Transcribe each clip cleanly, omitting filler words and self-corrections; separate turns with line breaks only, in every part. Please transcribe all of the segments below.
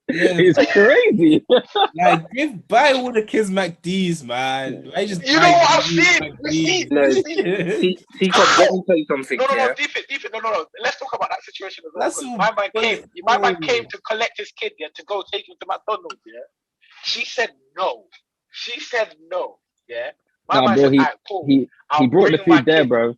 Yeah,
It's crazy.
like buy all the kids McD's, man. I just
You know
buy
what I've
these
seen?
McD's.
No,
Receipt.
Teacup, let me tell you something,
No,
yeah?
deep it. No. Let's talk about that situation as well.
That's
'Cause
all
my man
bulletproof.
came to collect his kid, yeah, to go take him to McDonald's, yeah. She said no. Yeah. My
Nah,
man
bro,
said, alright, cool.
he
I'll
brought the
bring my
food there,
kid.
bro.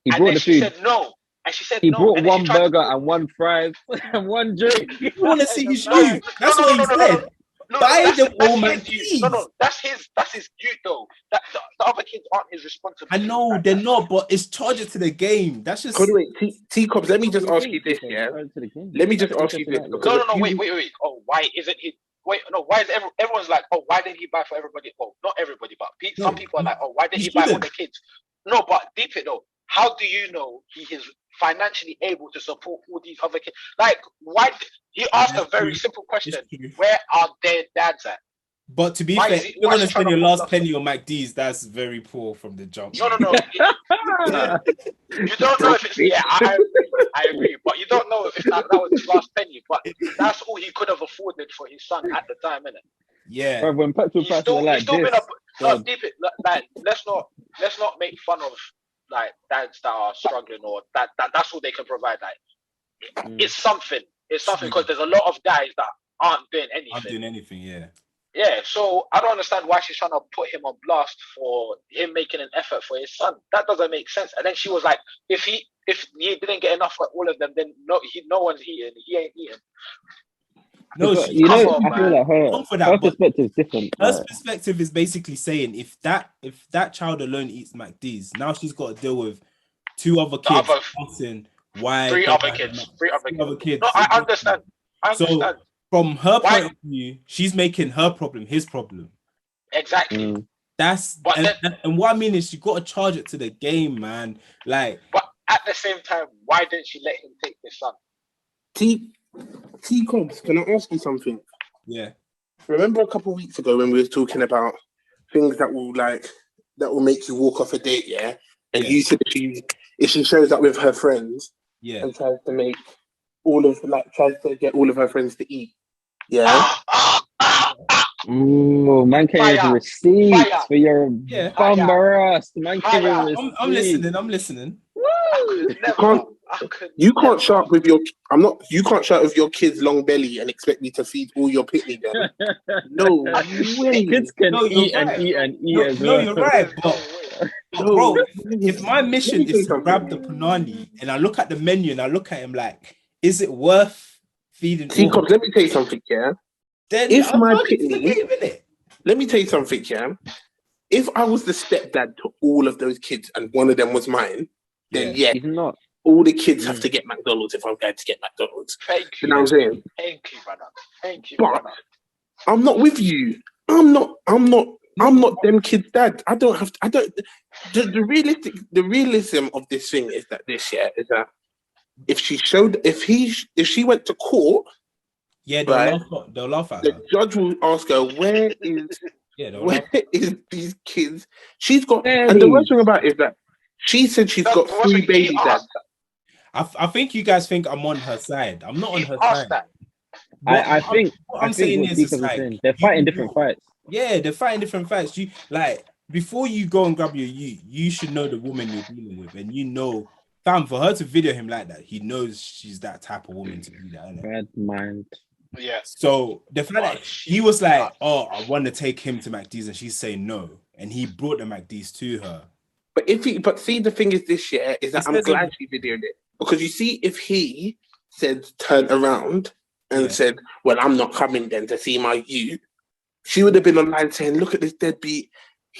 He
And
brought
then
the
she
food.
said no. And she said
He
no.
brought
And then she
one
tried to
burger and one fries and one drink.
You want to see his
no,
youth? That's what he said.
No,
Buy them all
that's his youth.
McD's.
That's his youth though. That the other kids aren't his
I
responsibility.
know
Like,
they're not, but it's charged to the game. That's just
Hold on, wait, Teacups, let me just ask you this, yeah? Let me just ask you this. Because
no, wait. Oh, why isn't he? Wait, no, why is everyone's like, oh, why didn't he buy for everybody? Oh, not everybody, but some people are like, oh, why didn't he buy all the kids? No, but deep it though. How do you know he is financially able to support all these other kids? Like, why? He asked a very simple question: where are their dads at?
But to be
Why
fair,
is he-
if you're
why is
gonna
he trying
spend
to
your
put
last
us-
penny on McD's, that's very poor from the jump.
No. You don't know if it's I agree, but you don't know if that was his last penny. But that's all he could have afforded for his son at the time, innit?
Yeah.
Bro, when petrol prices are like
He's still
this,
been no, deep it. Like, let's not make fun of like dads that are struggling or that's all they can provide. Like, it's something. It's something because there's a lot of guys that aren't doing anything.
I'm doing anything, yeah.
Yeah, so I don't understand why she's trying to put him on blast for him making an effort for his son. That doesn't make sense. And then she was like, if he didn't get enough for all of them, then no one's eating. He ain't eating.
No,
you know,
on,
I feel like her perspective is different.
Her perspective is basically saying if that child alone eats McD's, now she's got to deal with two other kids.
Three other kids. No, I understand.
So from her point of view, she's making her problem his problem.
Exactly.
And what I mean is, you got to charge it to the game, man. Like,
but at the same time, why didn't she let him take his son?
T-Cobbs, can I ask you something?
Yeah.
Remember a couple of weeks ago when we were talking about things that will make you walk off a date, yeah? And you said if she shows up with her friends, and tries to get all of her friends to eat, yeah.
Ooh, man came with receipts for your bummer ass. Man came with receipts.
I'm listening.
You can't show up with your. You can't show up with your kids' long belly and expect me to feed all your picnic. No way.
Kids can eat and eat as well.
No, you're right, bro. If my mission is to grab the punani and I look at the menu and I look at him like, is it worth feeding?
T-Cobbs, let me tell you something, yeah.
Then
if my pitney, let me tell you something, yeah. If I was the stepdad to all of those kids and one of them was mine, then
he's not.
All the kids have to get McDonald's if I'm going to get McDonald's.
Thank you.
You know what I'm saying?
Thank you, brother. Thank you,
but
brother.
I'm not with you. I'm not them kids' dad. The realism of this thing is that is that if she went to court,
they'll laugh at her.
The judge will ask her, where is these kids? She's got, and the worst thing about it is that she said she's got 3 baby dads.
I think you guys think I'm on her side. I'm not on her side.
I think I'm saying is like, they're fighting different fights.
Yeah, they're fighting different fights. You like before you go and grab your you should know the woman you're dealing with, and you know, fam, for her to video him like that, he knows she's that type of woman to do that.
Bad mind.
Yeah.
So the fact that he was like, "Oh, I want to take him to McD's," and she's saying no, and he brought the McD's to her.
But see, the thing is, this year is that I'm glad she videoed it, because you see, if he said turn around and said, "Well, I'm not coming then to see my youth," she would have been online saying, "Look at this deadbeat.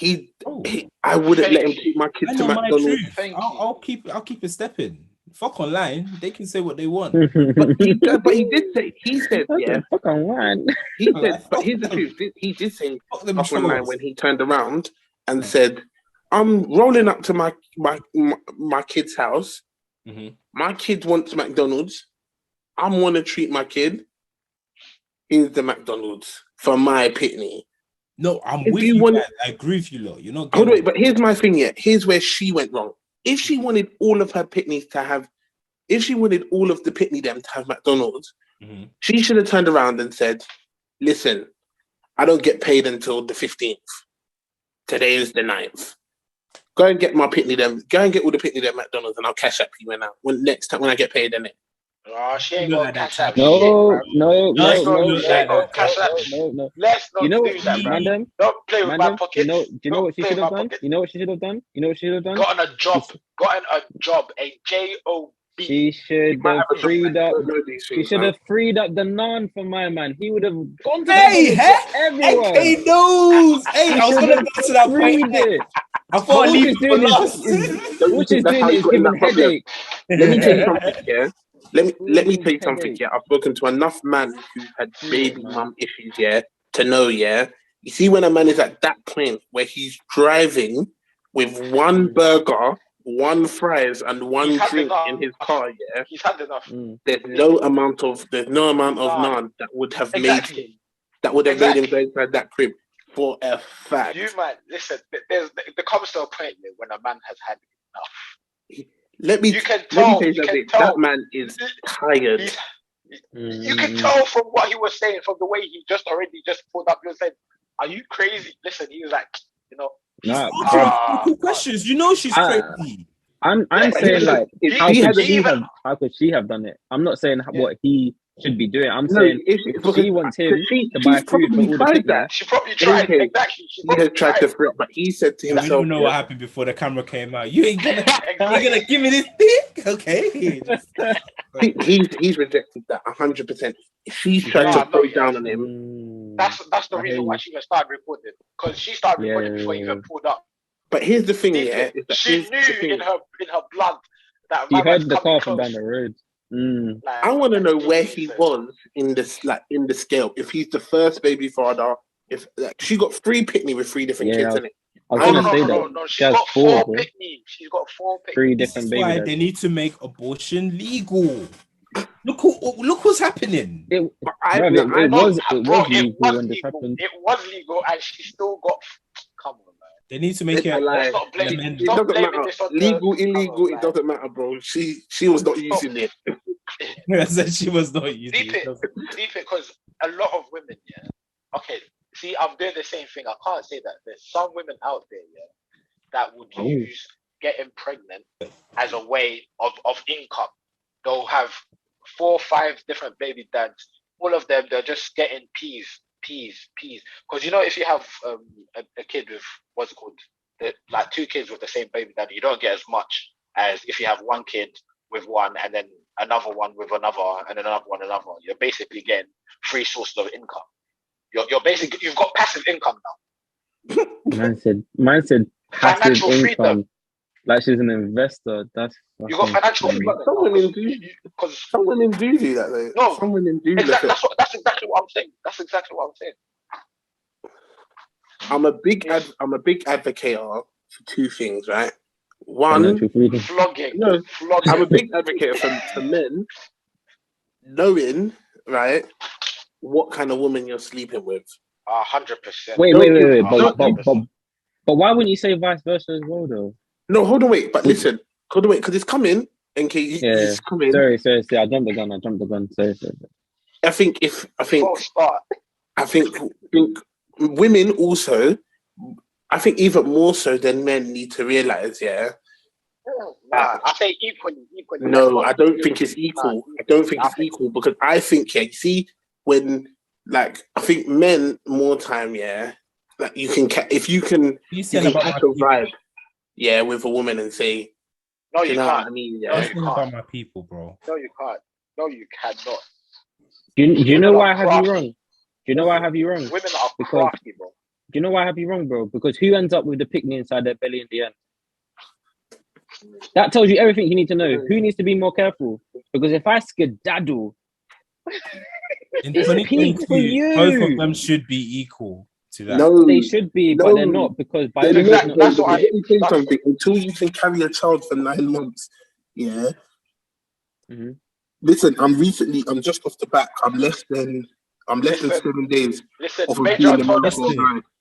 I wouldn't let him take my kids to McDonald's."
I'll keep it stepping. Fuck online. They can say what they want.
but he did say, he said, yeah.
Fuck online.
He said, but here's the truth. He did say fuck online when he turned around and said, "I'm rolling up to my kid's house.
Mm-hmm.
My kid wants McDonald's. I want to treat my kid. Here's the McDonald's for my pitney."
No, I'm with you. I agree with you, lot. You're not.
Hold on, but here's my thing. Yeah, here's where she went wrong. If she wanted all of her pitneys to have, if she wanted all of the pitney them to have McDonald's, She should have turned around and said, "Listen, I don't get paid until the 15th. Today is the 9th. Go and get my pitney them. Go and get all the pitney them McDonald's, and I'll cash up you when next time when I get paid in it."
Oh, she ain't gonna cash out.
No.
Let's not do that, man.
Madam,
Don't play with my pockets.
Do you know what she should have done? You know what she should have done?
Gotten a job, a job.
She should have freed up. She should have freed up the Nan for my man. He would have gone to everyone.
Hey, knows. Hey, I was gonna go to that point. I thought
what she's doing is giving headache.
Let me tell you something, yeah. Let me tell you something, yeah. I've spoken to enough men who had baby mum issues, yeah, to know, yeah. You see, when a man is at that point where he's driving with one burger, one fries, and one drink in his car, yeah,
he's had enough.
There's no amount of naan that would have made him made him go inside that crib for a fact.
You man, listen. There comes to a point when a man has had enough.
Let me tell you something. That man is tired.
You can tell from what he was saying, from the way he just pulled up and said, "Are you crazy?" Listen, he was like,
cool questions. You know she's crazy.
I'm saying like, how could she have done it? I'm not saying what he should be doing. I'm saying if she wants him to buy food for all the people,
she probably tried. Exactly. She
has tried to flip, but he said to himself,
"We don't know what happened before the camera came out. You ain't gonna give me this dick, okay?"
He's rejected that 100%. She's tried to throw down on him.
That's the reason why she even started recording, because she started recording before he even pulled up.
But here's the thing, yeah.
She knew in her blood that
she heard the car from down the road.
Like,
I want to know where he was in the scale. If he's the first baby father, if she got 3 pitney with 3 different kids in it.
I was gonna say that.
No, she's got 4 pitney. She's got 4 pitney.
3 different babies.
Why they need to make abortion legal. Look what's happening.
It was legal when this happened.
It was legal, and she still got. Come on, man.
They need to make it.
It doesn't matter. Legal, illegal, it doesn't matter, bro. She was not using it.
I said she was not using
it. Deep it, because a lot of women, yeah. Okay, see, I'm doing the same thing. I can't say that. There's some women out there, yeah, that would use getting pregnant as a way of income. They'll have 4 or 5 different baby dads. All of them, they're just getting peas. Because if you have a kid with what's it called, like 2 kids with the same baby daddy, you don't get as much as if you have 1 kid with one and then another one with another and then another one another. You're basically getting 3 sources of income. You're basically, you've got passive income now.
Mine said passive
financial
income.
Freedom.
Like she's an investor. That's
you got financial freedom.
Some women do that though.
No,
some women do.
That's exactly what I'm saying.
I'm a big advocate for 2 things, right? One,
flogging.
No, I'm a big advocate for men knowing, right, what kind of woman you're sleeping with.
100%.
Wait. But why wouldn't you say vice versa as well, though?
No, hold on, wait. But listen, because it's coming. It's coming.
Sorry. I jumped the gun. Sorry.
I think women also, I think even more so than men need to realize, yeah.
I say equally.
No, I don't think it's equal. Because I think, yeah, you see, when, like, I think men more time, yeah, like you can catch a vibe, yeah, with a woman and say,
no, you can't.
What I mean? Yeah.
Think about my people, bro.
No, you can't. No, you cannot.
Do you know why I have you wrong? Do you know why I have you wrong?
Women are crafty, bro.
Do you know why I have you wrong, bro? Because who ends up with the picnic inside their belly in the end? That tells you everything you need to know. Who needs to be more careful? Because if I skedaddle,
in 2022, both of them should be equal to that.
No, they should be, but they're not, because by
that's what I think something. Until you can carry a child for 9 months, yeah. Mm-hmm. Listen, I'm just off the back. I'm less than 7 days.
Listen,
off
Major told us.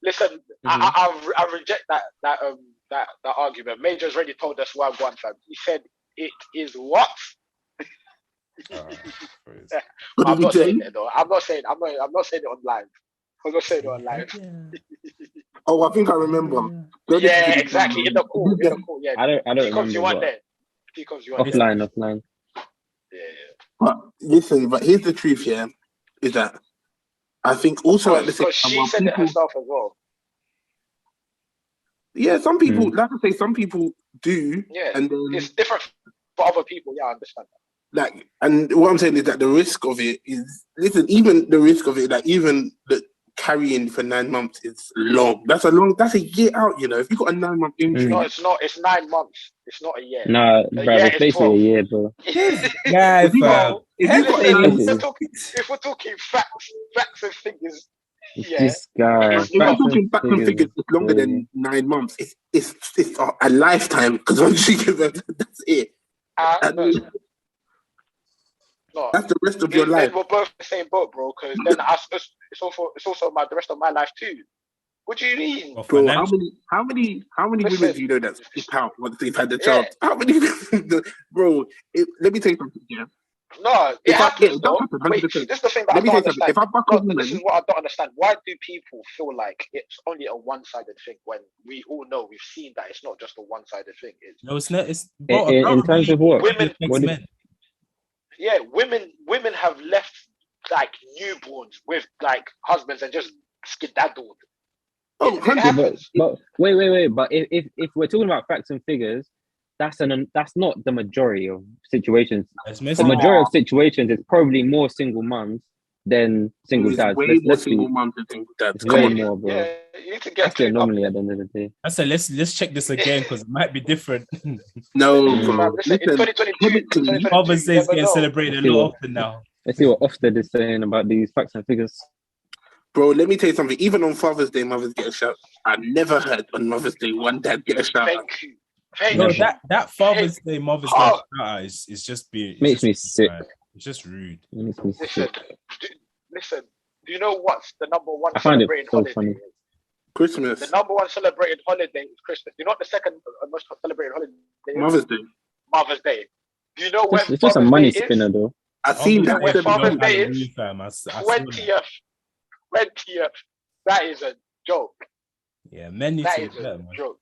Listen, I reject that argument. Major's already told us why I'm going, fam. He said it is what? I'm not saying it though. I'm not saying it on live. I'm not saying it on live.
Oh, I think I remember.
Yeah, exactly. In the call. Yeah.
I don't
T-Coms, you
remember.
weren't there. T-Coms, you weren't
Offline.
Yeah.
But listen, but here's the truth. Yeah, is that I think also at the same time,
she said it herself as well.
Yeah, some people, like I say, some people do.
Yeah,
and then,
it's different for other people. Yeah, I understand that.
Like, and what I'm saying is that the risk of it is, listen, even the risk of it, like even the carrying for 9 months is long. That's a year out, you know. If you got a 9-month injury.
No, it's not. It's 9 months. It's not a year.
Nah, bro, it's basically a year, bro.
Yeah, bro.
If we're talking facts and figures. Yeah.
This guy.
If we're talking facts and figures, it's longer than 9 months. It's a lifetime, because once you give it, that's it.
No,
that's the rest of your life.
Then we're both in the same boat, bro. Because then it's also the rest of my life too. What do you mean,
bro? How many women do you know that skip out once they've had the child? How many, bro? Let me tell you something. Yeah.
No, it happens. Wait, this is the thing that I don't understand. This is what I don't understand. Why do people feel like it's only a one-sided thing when we all know, we've seen that it's not just a one-sided thing?
No, it's not. It's
in terms of what?
Women have left like newborns with like husbands and just skedaddled.
But wait. But if we're talking about facts and figures, that's not the majority of situations. The majority of situations is probably more single moms than single dads.
Way more single moms than single dads.
Way more, bro.
Yeah, you need to get
that's the anomaly at the end of the day.
I said let's check this again because it might be different.
No, bro.
Listen, in 2022,
Father's Day is getting celebrated a lot often now.
Let's see what Ofsted is saying about these facts and figures.
Bro, let me tell you something. Even on Father's Day, mothers get a shout. I've never heard on Mother's Day one dad get a shout.
Thank you.
No, that Father's Day, Mother's Day shout out is just being.
Makes me sick.
It's just rude.
Listen,
do you know what's the number one
celebrated
holiday?
Funny.
Christmas.
The number one celebrated holiday is Christmas. You know what the second most celebrated holiday is?
Mother's Day.
Mother's Day. Do you know when
it's just a money spinner, though.
I've seen that.
When Father's Day is 20th. That is a joke.
Yeah, many.
That is a joke.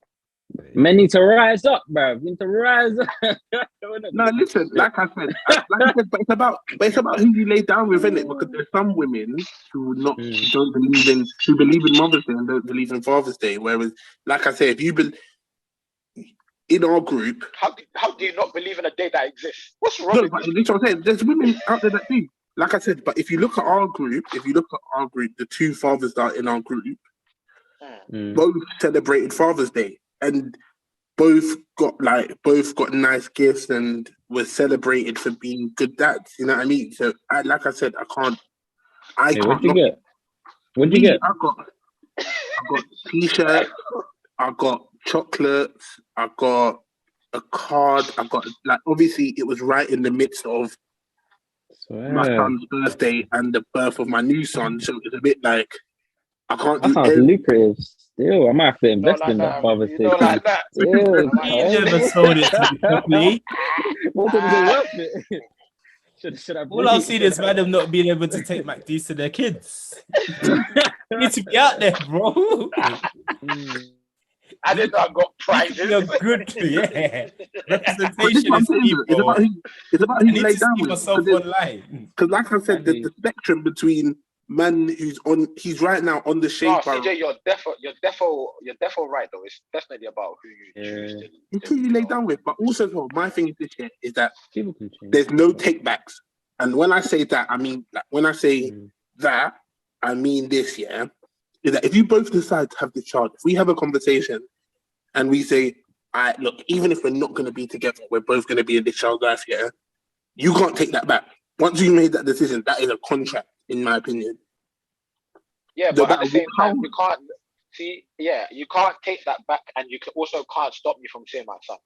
Men need to rise up, bro. We need to rise up.
No, listen, like I said, but it's about who you lay down with, innit? Because there's some women who don't believe in Mother's Day and don't believe in Father's Day. Whereas, like I said, if you in our group,
how do you not believe in a day that exists? What's wrong?
No, but that's what I'm saying. There's women out there that do. Like I said, but if you look at our group, the two fathers that are in our group, both celebrated Father's Day. And both got nice gifts and were celebrated for being good dads. You know what I mean? So, like I said, I can't.
What'd you get? What'd you get?
I got t-shirts. I got chocolates. I got a card. I got obviously it was right in the midst of my son's birthday and the birth of my new son, so it's a bit like I can't. That
sounds lucrative. Still, I might have to invest in that Father's Day.
Like that.
You never sold it to me properly.
What was it worth it? Should I
all I've seen is madam not being able to take McD's to their kids. You need to be out there, bro.
I did not got prizes.
You're good, yeah. Representation is key, bro.
It's about who you lay down with.
Because
like I said, the spectrum between man he's right now on the shade.
CJ, you're defo right though. It's definitely about who you choose to.
It's who you lay down with, but also my thing is this year is that there's no takebacks. And when I say that, I mean I mean this year is that if you both decide to have the child, if we have a conversation and we say, look, even if we're not going to be together, we're both going to be in this child's life, yeah, you can't take that back. Once you made that decision, that is a contract, in my opinion.
Yeah, but at the same time, you can't see. Yeah, you can't take that back, and you also can't stop me from seeing my son.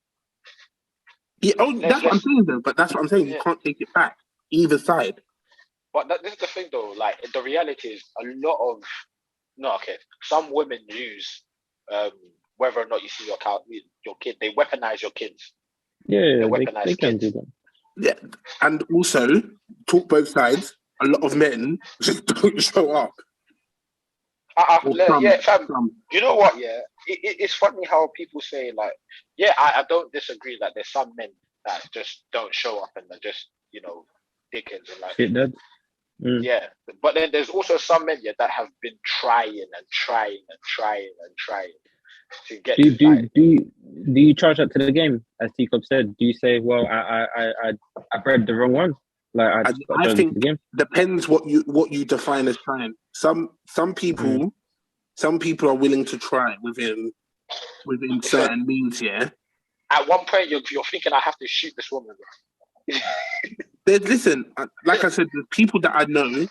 Yeah, that's what I'm saying, though. But that's what I'm saying. You can't take it back, either side.
But this is the thing, though. Like the reality is, some women use whether or not you see your kid. They weaponize your kids.
Yeah, they can do that.
Yeah, and also talk both sides. A lot of men just don't show up.
Yeah, fam. You know what? Yeah, it's funny how people say like, yeah, I don't disagree that there's some men that just don't show up and they're just dickheads and like. Yeah, but then there's also some men that have been trying and trying and trying and trying to get.
Do you charge up to the game, as T-Cop said? Do you say, well, I read the wrong one? Like
I think depends what you define as trying. Some people are willing to try within certain means. Yeah.
At one point, you're thinking, I have to shoot this woman.
Listen, like I said, there's people that I know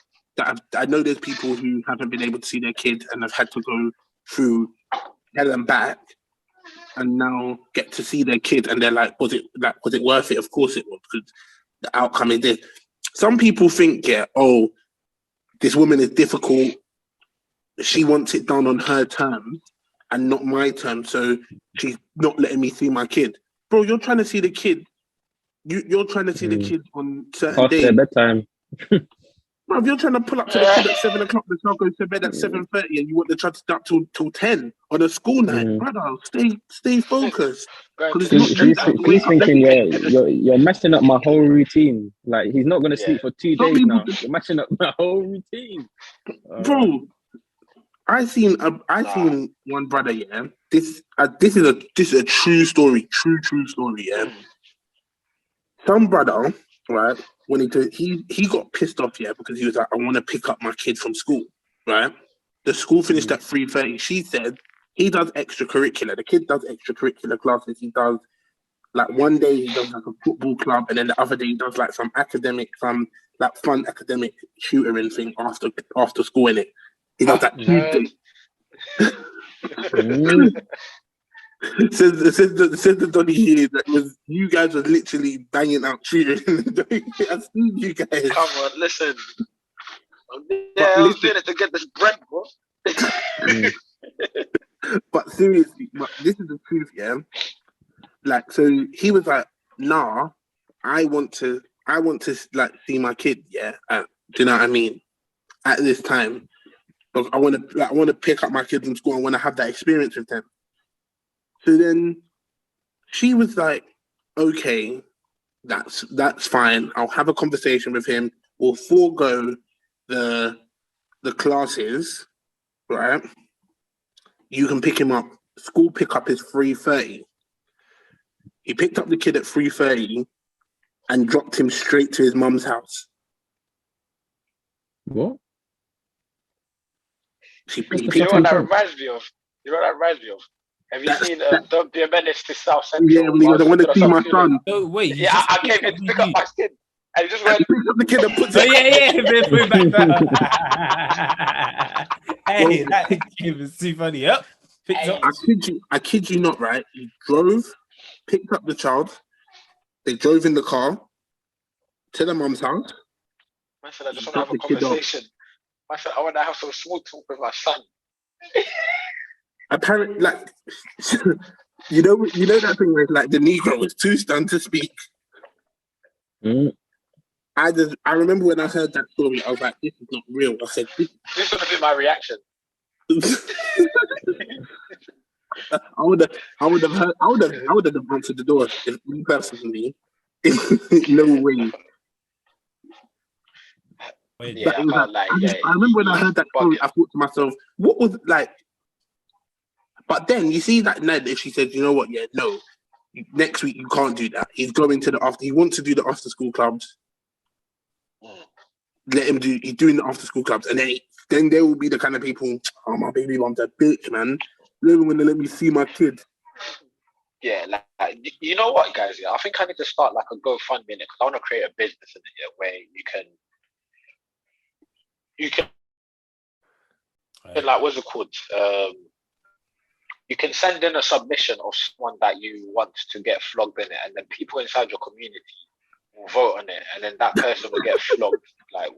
I know there's people who haven't been able to see their kid and have had to go through hell and back, and now get to see their kid, and they're like, was it worth it? Of course it was, because the outcome is this. Some people think, this woman is difficult. She wants it done on her terms and not my terms, so she's not letting me see my kid. Bro, you're trying to see the kid. You're trying to see the kid on certain days.
Their bedtime.
Bro, if you're trying to pull up to the kid at 7 o'clock, the child goes to bed at 7:30, and you want the child to start till 10 on a school night, brother, stay focused.
He's thinking you're messing up my whole routine. Like, he's not going to sleep for 2 days now. You're messing up my whole routine.
Bro, I seen one brother. Yeah, this is a true story. True story. Yeah, some brother, right? When he got pissed off, yeah, because he was like, I want to pick up my kid from school, right? The school finished at 3:30. She said he does extracurricular. The kid does extracurricular classes. He does, like, one day he does like a football club, and then the other day he does like some like fun academic tutoring thing after school, innit? He does that Tuesday. Says the Donny here that you guys were literally banging out tutoring. I've seen you guys.
Come on, listen. I was doing it to get this bread, bro.
But seriously, this is the truth, yeah. Like, so he was like, "Nah, I want to like see my kid, yeah. Do you know what I mean? At this time, I want to pick up my kids from school. I want to have that experience with them." So then she was like, "Okay, that's fine. I'll have a conversation with him. We'll forego the classes, right? You can pick him up. School pickup is 3:30. He picked up the kid at 3:30 and dropped him straight to his mum's house.
What?
You know what that reminds me of? Have you seen Don't Be a Menace to South Central?
Yeah, when he goes, I want to see my son.
Oh, wait.
Yeah, I came here to pick up my kid. And he just went.
He picks up the kid and puts
it. Hey, that kid was too funny. Yep.
I kid you not, right? He drove, picked up the child. They drove in the car to the mum's house.
I said, I just want to have a conversation. I said, I want to have some small talk with my son.
Apparently, like, you know that thing where, like, the Negro was too stunned to speak. I remember when I heard that story, I was like, "This is not real." I said, "This
would have been my reaction."
I would have answered the door if me personally. No way.
Yeah,
I remember when I heard that story, I thought to myself, "What was like?" But then you see that Ned, if she said, "You know what? Yeah, no, next week you can't do that. He's going to the after. He wants to do the after school clubs. Let him do. He's doing the after school clubs, and then there will be the kind of people. Oh, my baby mom's a bitch, man. They don't want to let me see my kid."
Yeah, like, you know what, guys? Yeah, I think I need to start like a GoFundMe because I want to create a business in it where you can like, what's it called? You can send in a submission of someone that you want to get flogged in it, and then people inside your community will vote on it, and then that person will get flogged. Like,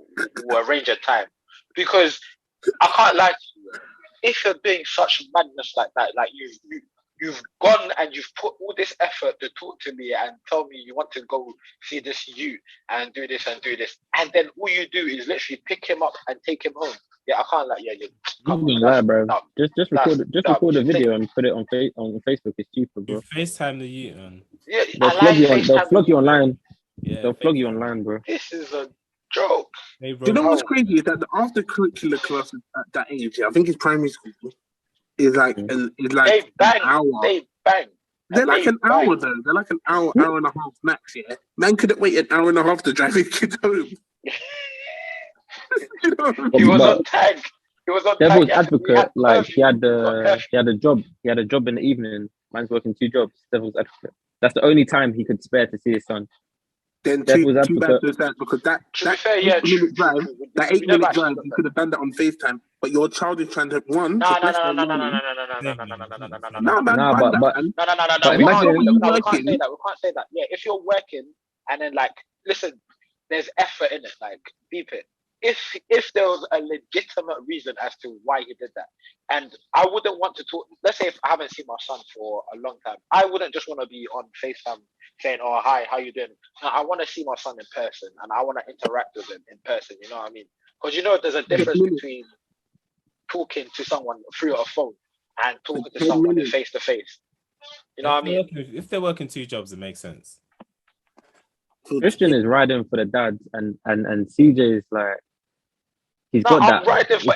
we'll arrange a time. Because I can't lie to you, if you're doing such madness like that, like you you've gone and you've put all this effort to talk to me and tell me you want to go see this you and do this, and then all you do is literally pick him up and take him home. Yeah, I can't you're
I'm gonna lie, bro. Just record a video and put it on Facebook. It's cheaper, bro.
You FaceTime the you, man.
Yeah,
they'll flog you online. Yeah, they'll flog you online, bro.
This is a joke.
Hey, bro.
Do you know what's crazy is that the after curricular classes at that age, I think it's primary school, is like an hour.
They bang.
They're like an hour though. They're like an hour and a half max. Yeah, man couldn't wait an hour and a half to drive his kids home.
He was on tag. He was on
Devil's
tag.
advocate. Like he had a job. He had a job in the evening. Man's working 2 jobs. Devil's advocate. That's the only time he could spare to see his son.
Then too bad to that, because that 8-minute drive, you could have done that on FaceTime. But your child is trying to run.
No. We can't say that. Yeah, if you're working and then listen, there's effort in it. Beep it. If there was a legitimate reason as to why he did that, and I wouldn't want to talk. Let's say if I haven't seen my son for a long time, I wouldn't just want to be on FaceTime saying, "Oh, hi, how you doing?" No, I want to see my son in person, and I want to interact with him in person. You know what I mean? Because there's a difference between talking to someone through a phone and talking to someone face to face. You know what I mean?
If they're working 2 jobs, it makes sense.
Christian is riding for the dads, and CJ is like, he's got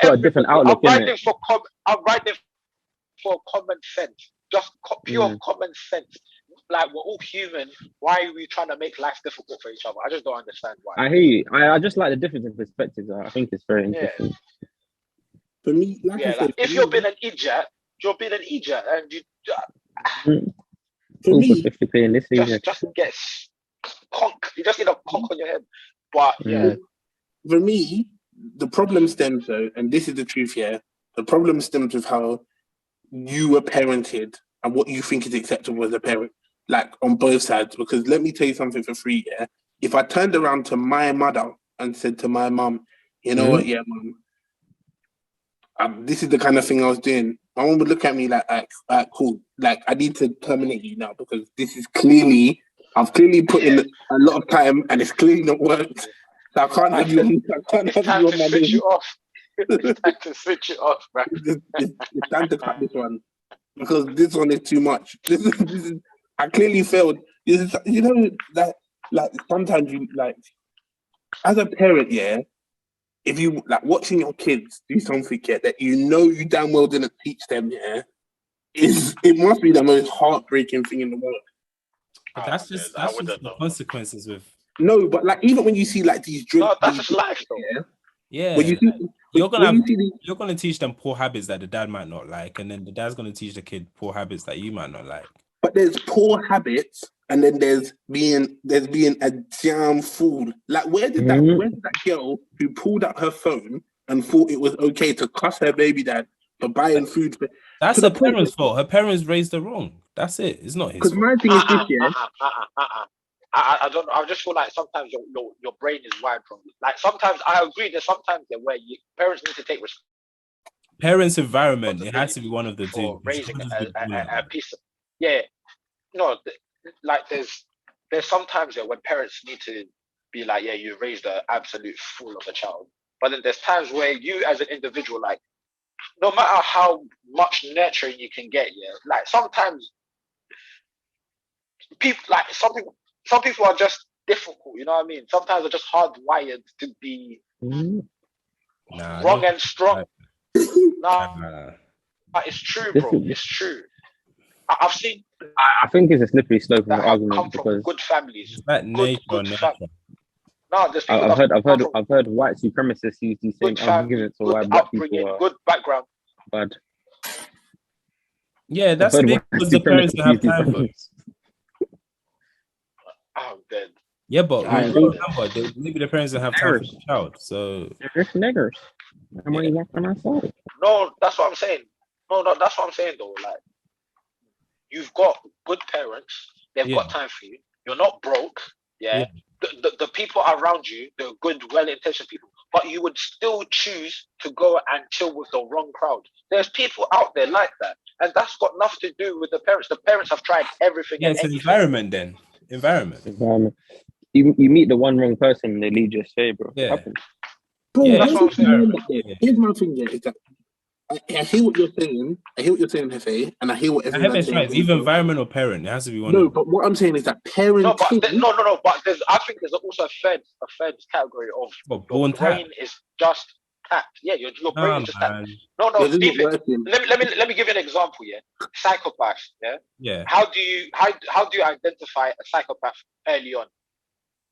a different outlook.
I'm riding for common sense, just pure common sense. Like, we're all human. Why are we trying to make life difficult for each other? I just don't understand why.
I hear you. I just like the difference in perspectives. I think it's very interesting.
For me,
if you're being an idiot, you're being an idiot, and you.
For me,
just get conk. You just need a conk on your head. But
for me, the problem stems though, and this is the truth here. The problem stems with how you were parented and what you think is acceptable as a parent, on both sides. Because let me tell you something for free. Yeah, if I turned around to my mother and said to my mum, "You know what? Yeah, mum. This is the kind of thing I was doing." My mum would look at me like, cool. I need to terminate you now because this is I've clearly put in a lot of time and it's clearly not worked. So I can't have you on my name.
It's time to switch it off, man.
It's time to cut this one because this one is too much. This is I clearly failed. Sometimes you as a parent, yeah. If you watching your kids do something that you damn well didn't teach them, yeah, it must be the most heartbreaking thing in the world.
But that's just the consequences with.
No, but even when you see these drinks,
that's just life, though.
Yeah.
When
you're gonna teach them poor habits that the dad might not like, and then the dad's gonna teach the kid poor habits that you might not like.
But there's poor habits, and then there's being a damn fool. Where did that girl who pulled out her phone and thought it was okay to cuss her baby dad for buying food?
That's her parents' fault. Her parents raised her wrong. That's it. It's not his fault.
Because my thing is this, yeah.
I don't know. I just feel like sometimes your brain is wired wrong. Sometimes I agree. There's sometimes where parents need to take responsibility.
Parents' environment. It has to be one of the two.
Raising a piece of there's sometimes when parents need to be you raised an absolute fool of a child. But then there's times where you as an individual, no matter how much nurturing you can get, sometimes people some people are just difficult, you know what I mean? Sometimes they're just hardwired to be wrong and strong. It's true, bro. It's true. I've seen.
I think it's a slippery slope of argument
come from
because
good families.
Nature.
No, there's people
I've heard white supremacists use these same arguments for why black people are
good background.
bad.
Yeah, that's because the parents don't have time for it.
I'm dead.
Yeah, but maybe the parents don't have time for the child. So
they're niggers. I'm only walking outside.
No, that's what I'm saying. No, that's what I'm saying though. You've got good parents. They've got time for you. You're not broke. Yeah. The people around you, they're good, well-intentioned people. But you would still choose to go and chill with the wrong crowd. There's people out there like that. and that's got nothing to do with the parents. The parents have tried everything.
Yeah, it's an environment then. Environment.
You meet the one wrong person and they lead you astray, bro.
Yeah.
Bro,
Yeah,
that's what I'm saying.
Here's my thing, yeah, is that I hear what you're saying. I hear what you're saying, Hefe, and I hear what everyone's saying.
Right. Either environment or parent. It has to be one.
No, but what I'm saying is that parenting.
No, but no. But I think there's also a third category of your brain is just tapped. Yeah, your brain is just tapped. No, Stephen. Let me give you an example. Yeah, psychopaths. Yeah.
Yeah.
How do you identify a psychopath early on?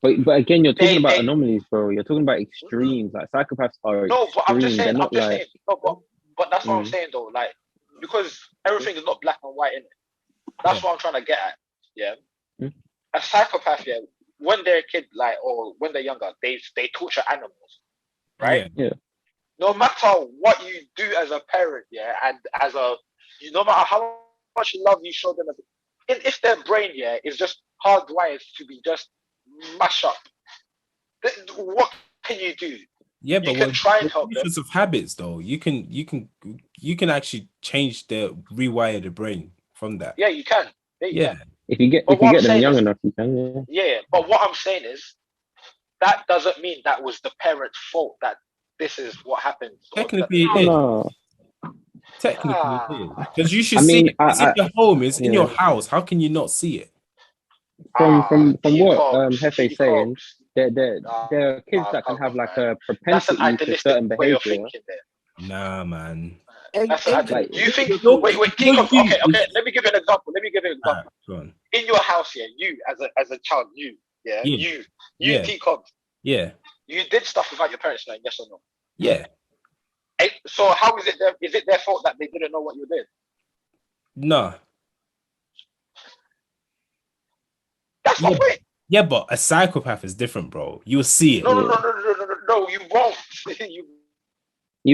But again, you're talking about anomalies, bro. You're talking about extremes. Like psychopaths are
no, but I'm just
extreme.
saying.
They're not
saying. No, but that's what I'm saying though. Like because everything is not black and white in it. That's what I'm trying to get at. Yeah. A psychopath, yeah, when they're a kid, like, or when they're younger, they torture animals, right?
Yeah.
No matter what you do as a parent, yeah, and no matter how much love you show them, if their brain, yeah, is just hardwired to be just mash up, what can you do?
Yeah, but
you can try and help them.
Of habits, though, you can actually rewire the brain from that.
Yeah, you can.
Yeah.
If you get them young enough, you can.
Yeah, but what I'm saying is that doesn't mean that was the parent's fault that this is what happened.
Technically, it is. No. Technically, it is. Because you should see it. It's in your home. It's in your house. How can you not see it?
From what Hefe's saying, there are kids that can have like a propensity to certain behavior.
Nah, man.
You think? Wait. Okay. Let me give you an example. Go on. In your house, yeah, you as a child, you T-Cobbs.
Yeah.
You did stuff without your parents knowing, yes or no?
Yeah.
So how is it their fault that they didn't know what you did?
No.
That's my point.
Yeah, but a psychopath is different, bro. You'll see it.
No, you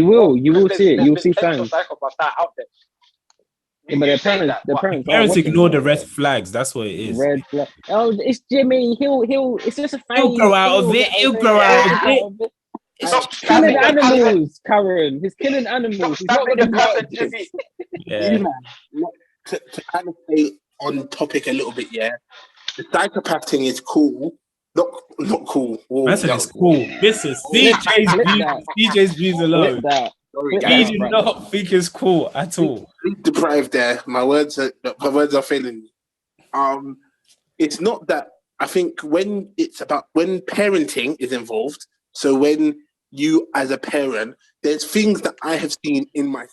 won't.
You will see it. You will see signs.
Psychopaths that are out there.
Yeah, but their
parents ignore the red flags. That's what it is.
Red flag. Oh, it's Jimmy. It's just a phase.
He'll grow out of it. He'll grow out of it.
He's killing animals, Karen. He's killing animals. He's not gonna grow up.
Yeah.
To kind of stay on topic a little bit, yeah. The psychopath thing is cool. Not cool.
That's cool. This is DJ's views alone. He did not think it's cool at all.
Deprived there. My words are failing me. It's not that. I think when parenting is involved, so when you as a parent, there's things that I have seen in my